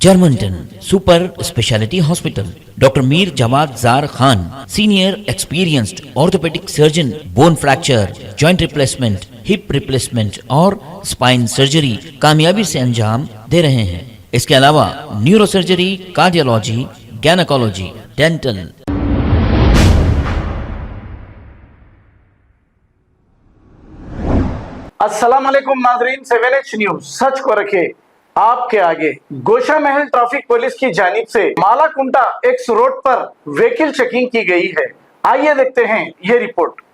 Germanton super speciality hospital, doctor Mir Jawad Zar Khan, senior experienced orthopaedic surgeon, bone fracture, joint replacement, hip replacement और spine surgery कामयाबी से अंजाम दे रहे हैं। इसके अलावा neuro surgery, cardiology, gynaecology, dental. अस्सलाम वालेकुम नाजरीन, 7H न्यूज सच को रखे आपके आगे। गोशा महल ट्रैफिक पुलिस की जानिब से मालाकुंटा एक्स रोड पर व्हीकल चेकिंग की गई है। आइए देखते हैं ये report.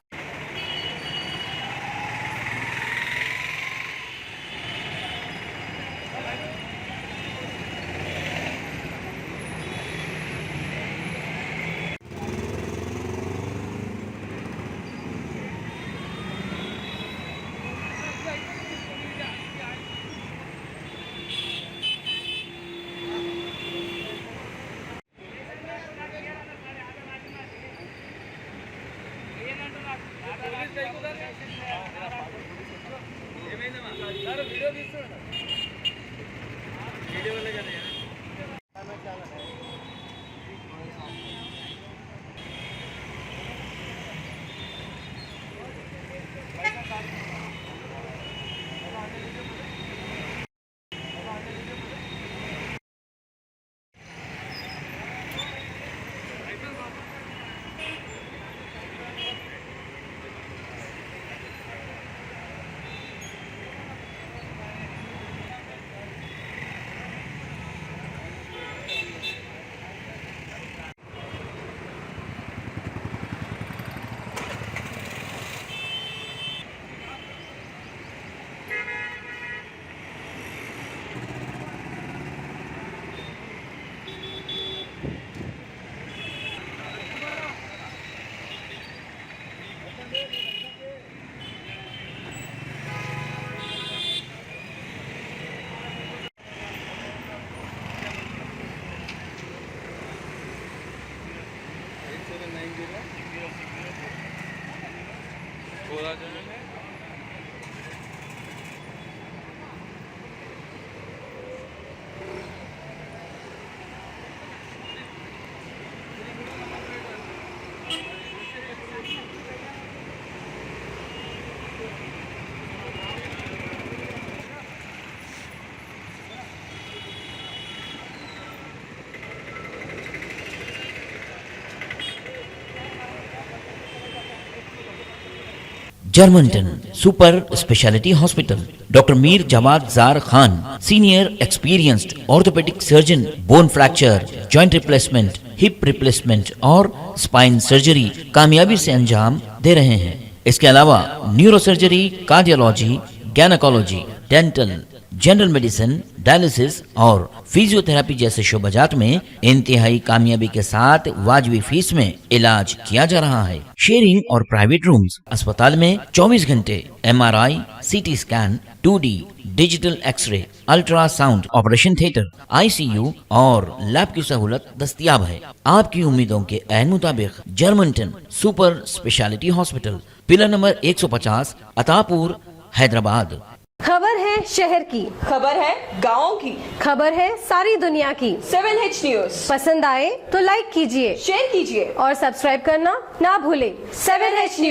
Germanten super speciality hospital, doctor Mir Jawad Zar Khan, senior experienced orthopaedic surgeon, bone fracture, joint replacement, hip replacement और स्पाइन सर्जरी कामयाबी से अंजाम दे रहे हैं। इसके अलावा neuro surgery, cardiology, gynaecology, dental, general medicine, dialysis और फिजियोथेरेपी जैसे शोबाजात में इंतहाई कामयाबी के साथ वाजबी फीस में इलाज किया जा रहा है। शेयरिंग और प्राइवेट रूम्स, अस्पताल में 24 घंटे MRI, CT scan, 2D digital x-ray, ultrasound, operation theatre, ICU और लैब की सहूलत दस्तयाब है। आपकी उम्मीदों के ऐन मुताबिक Germanten super speciality hospital, pillar number 150, Attapur, Hyderabad. खबर है शहर की, खबर है गाँव की, खबर है सारी दुनिया की। 7H न्यूज पसंद आए तो लाइक कीजिए, शेयर कीजिए और सब्सक्राइब करना ना भूले। 7H news.